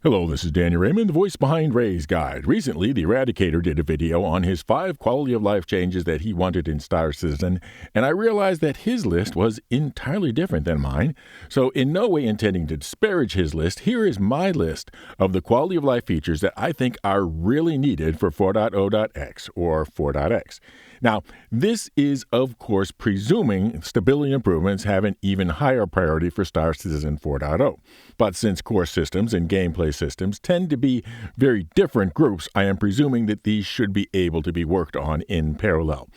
Hello, this is Danny Raymond, the voice behind Ray's Guide. Recently, the Eradicator did a video on his 5 quality-of-life changes that he wanted in Star Citizen, and I realized that his list was entirely different than mine. So, in no way intending to disparage his list, here is my list of the quality-of-life features that I think are really needed for 4.0.x or 4.x. Now, this is, of course, presuming stability improvements have an even higher priority for Star Citizen 4.0. But since core systems and gameplay systems tend to be very different groups, I am presuming that these should be able to be worked on in parallel.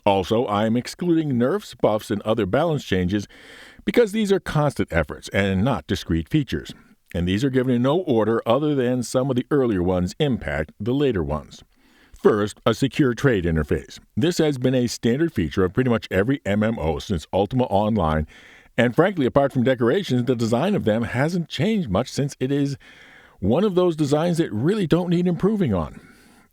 Also, I am excluding nerfs, buffs, and other balance changes because these are constant efforts and not discrete features. And these are given in no order other than some of the earlier ones impact the later ones. First, a secure trade interface. This has been a standard feature of pretty much every MMO since Ultima Online, and frankly, apart from decorations, the design of them hasn't changed much since it is one of those designs that really don't need improving on.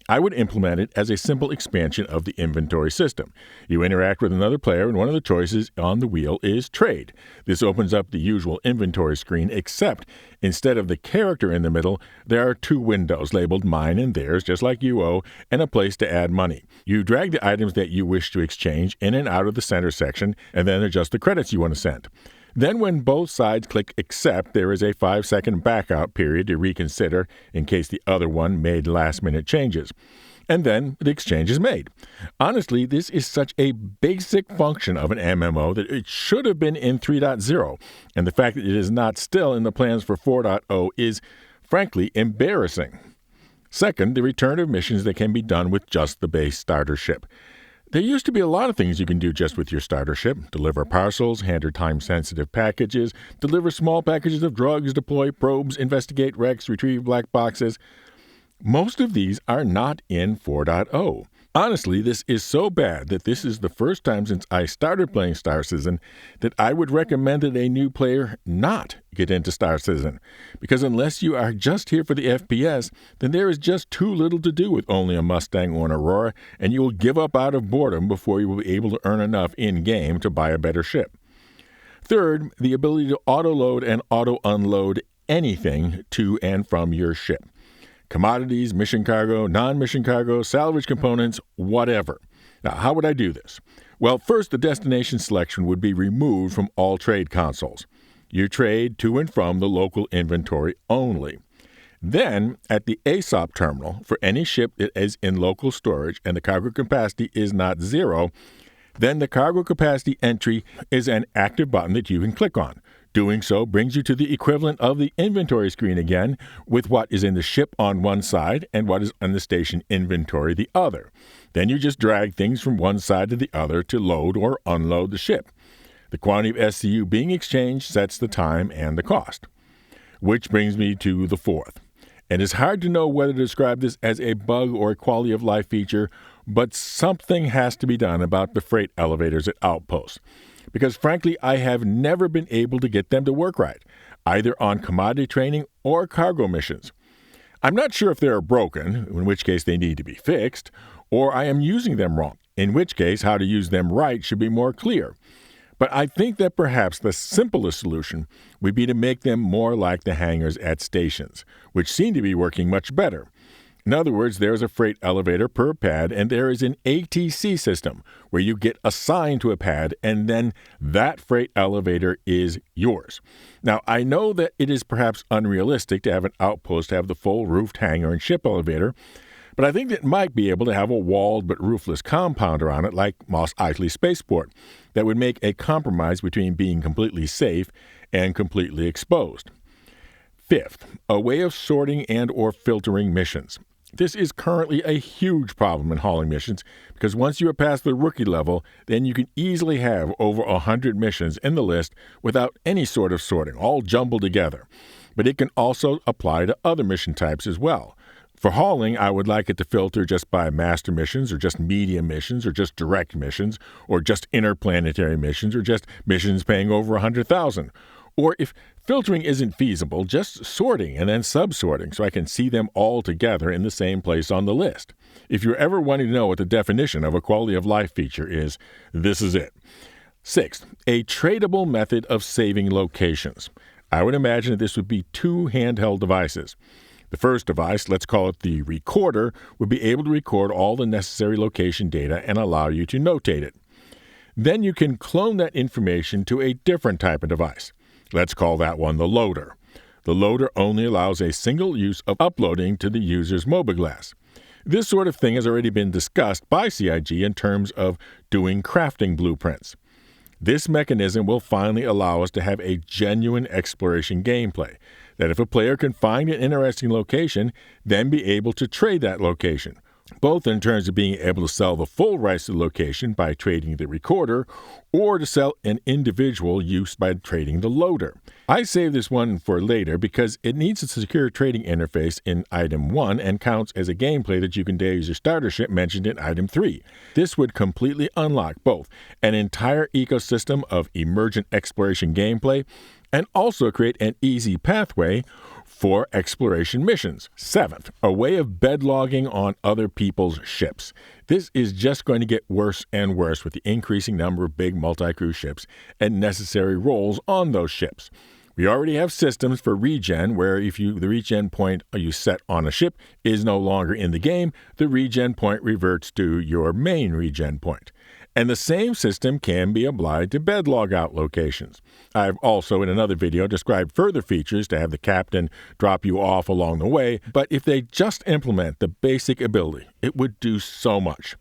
I would implement it as a simple expansion of the inventory system. You interact with another player, and one of the choices on the wheel is Trade. This opens up the usual inventory screen, except instead of the character in the middle, there are 2 windows labeled Mine and Theirs, just like UO, and a place to add money. You drag the items that you wish to exchange in and out of the center section, and then adjust the credits you want to send. Then when both sides click Accept, there is a 5-second backout period to reconsider in case the other one made last-minute changes. And then the exchange is made. Honestly, this is such a basic function of an MMO that it should have been in 3.0, and the fact that it is not still in the plans for 4.0 is, frankly, embarrassing. Second, the return of missions that can be done with just the base starter ship. There used to be a lot of things you can do just with your starter ship. Deliver parcels, handle time-sensitive packages, deliver small packages of drugs, deploy probes, investigate wrecks, retrieve black boxes. Most of these are not in 4.0. Honestly, this is so bad that this is the first time since I started playing Star Citizen that I would recommend that a new player not get into Star Citizen. Because unless you are just here for the FPS, then there is just too little to do with only a Mustang or an Aurora, and you will give up out of boredom before you will be able to earn enough in-game to buy a better ship. Third, the ability to auto-load and auto-unload anything to and from your ship. Commodities, mission cargo, non-mission cargo, salvage components, whatever. Now, how would I do this? Well, first, the destination selection would be removed from all trade consoles. You trade to and from the local inventory only. Then, at the ASOP terminal, for any ship that is in local storage and the cargo capacity is not 0, then the cargo capacity entry is an active button that you can click on. Doing so brings you to the equivalent of the inventory screen again, with what is in the ship on one side and what is on the station inventory the other. Then you just drag things from one side to the other to load or unload the ship. The quantity of SCU being exchanged sets the time and the cost. Which brings me to the fourth. And it's hard to know whether to describe this as a bug or a quality of life feature, but something has to be done about the freight elevators at Outpost. Because frankly, I have never been able to get them to work right, either on commodity training or cargo missions. I'm not sure if they are broken, in which case they need to be fixed, or I am using them wrong, in which case how to use them right should be more clear. But I think that perhaps the simplest solution would be to make them more like the hangars at stations, which seem to be working much better. In other words, there is a freight elevator per pad, and there is an ATC system where you get assigned to a pad, and then that freight elevator is yours. Now, I know that it is perhaps unrealistic to have an outpost have the full roofed hangar and ship elevator, but I think that it might be able to have a walled but roofless compounder on it like Mos Eisley Spaceport that would make a compromise between being completely safe and completely exposed. Fifth, a way of sorting and or filtering missions. This is currently a huge problem in hauling missions because once you are past the rookie level, then you can easily have over 100 missions in the list without any sort of sorting, all jumbled together. But it can also apply to other mission types as well. For hauling, I would like it to filter just by master missions or just medium missions or just direct missions or just interplanetary missions or just missions paying over 100,000. Or if filtering isn't feasible, just sorting and then subsorting so I can see them all together in the same place on the list. If you're ever wanting to know what the definition of a quality of life feature is, this is it. Sixth, a tradable method of saving locations. I would imagine that this would be two handheld devices. The first device, let's call it the recorder, would be able to record all the necessary location data and allow you to notate it. Then you can clone that information to a different type of device. Let's call that one the loader. The loader only allows a single use of uploading to the user's mobiGlas. This sort of thing has already been discussed by CIG in terms of doing crafting blueprints. This mechanism will finally allow us to have a genuine exploration gameplay, that if a player can find an interesting location, then be able to trade that location, both in terms of being able to sell the full rights to the location by trading the recorder, or to sell an individual use by trading the loader. I saved this one for later because it needs a secure trading interface in Item 1 and counts as a gameplay that you can use your starter ship mentioned in Item 3. This would completely unlock both an entire ecosystem of emergent exploration gameplay and also create an easy pathway for exploration missions. Seventh, a way of bedlogging on other people's ships. This is just going to get worse and worse with the increasing number of big multi-crew ships and necessary roles on those ships. We already have systems for regen where if the regen point you set on a ship is no longer in the game, the regen point reverts to your main regen point. And the same system can be applied to bed logout locations. I've also in another video described further features to have the captain drop you off along the way, but if they just implement the basic ability, it would do so much.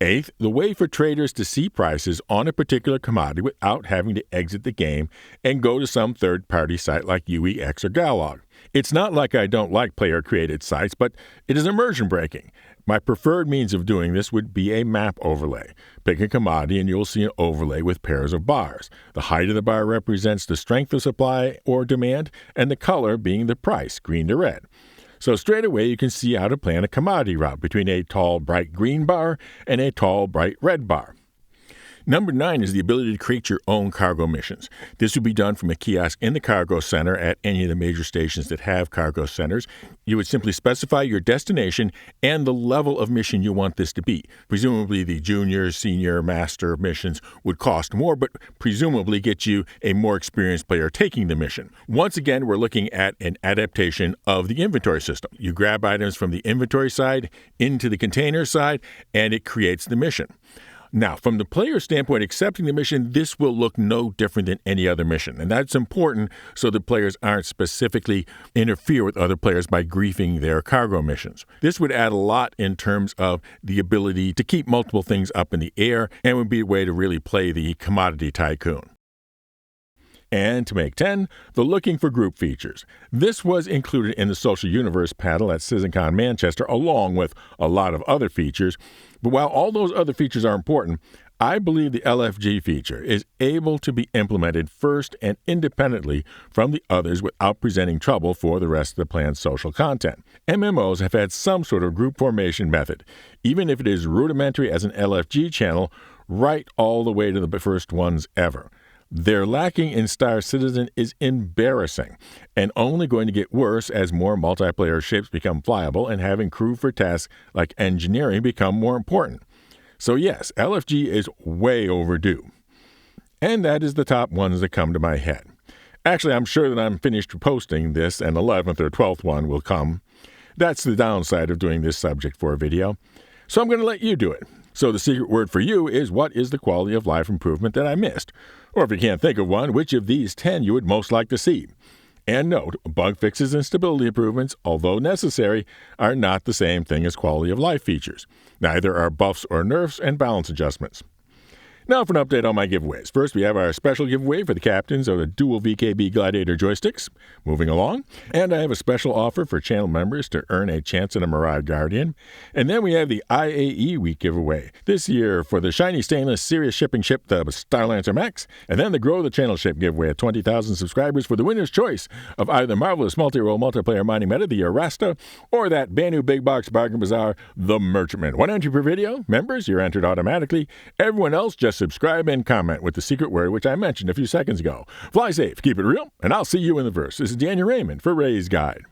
Eighth, the way for traders to see prices on a particular commodity without having to exit the game and go to some third-party site like UEX or Galog. It's not like I don't like player-created sites, but it is immersion-breaking. My preferred means of doing this would be a map overlay. Pick a commodity and you'll see an overlay with pairs of bars. The height of the bar represents the strength of supply or demand, and the color being the price, green to red. So straight away you can see how to plan a commodity route between a tall, bright green bar and a tall, bright red bar. Number 9 is the ability to create your own cargo missions. This would be done from a kiosk in the cargo center at any of the major stations that have cargo centers. You would simply specify your destination and the level of mission you want this to be. Presumably the junior, senior, master missions would cost more, but presumably get you a more experienced player taking the mission. Once again, we're looking at an adaptation of the inventory system. You grab items from the inventory side into the container side, and it creates the mission. Now, from the player standpoint, accepting the mission, this will look no different than any other mission. And that's important so the players aren't specifically interfere with other players by griefing their cargo missions. This would add a lot in terms of the ability to keep multiple things up in the air and would be a way to really play the commodity tycoon. And to make 10, the Looking for Group features. This was included in the Social Universe panel at CitizenCon Manchester, along with a lot of other features. But while all those other features are important, I believe the LFG feature is able to be implemented first and independently from the others without presenting trouble for the rest of the planned social content. MMOs have had some sort of group formation method, even if it is rudimentary as an LFG channel, right all the way to the first ones ever. Their lacking in Star Citizen is embarrassing and only going to get worse as more multiplayer ships become flyable and having crew for tasks like engineering become more important. So yes, LFG is way overdue. And that is the top ones that come to my head. Actually, I'm sure that I'm finished posting this and 11th or 12th one will come. That's the downside of doing this subject for a video. So I'm going to let you do it. So the secret word for you is, what is the quality of life improvement that I missed? Or if you can't think of one, which of these 10 you would most like to see? And note, bug fixes and stability improvements, although necessary, are not the same thing as quality of life features. Neither are buffs or nerfs and balance adjustments. Now for an update on my giveaways. First, we have our special giveaway for the captains of the dual VKB Gladiator joysticks. Moving along. And I have a special offer for channel members to earn a chance at a Mirage Guardian. And then we have the IAE Week giveaway. This year for the shiny stainless serious shipping ship, the Starlancer Max. And then the Grow the Channel ship giveaway at 20,000 subscribers for the winner's choice of either the marvelous multi-role multiplayer mining meta, the Arasta, or that brand new big box bargain bazaar, the Merchantman. One entry per video. Members, you're entered automatically. Everyone else, just subscribe and comment with the secret word, which I mentioned a few seconds ago. Fly safe, keep it real, and I'll see you in the verse. This is Daniel Raymond for Ray's Guide.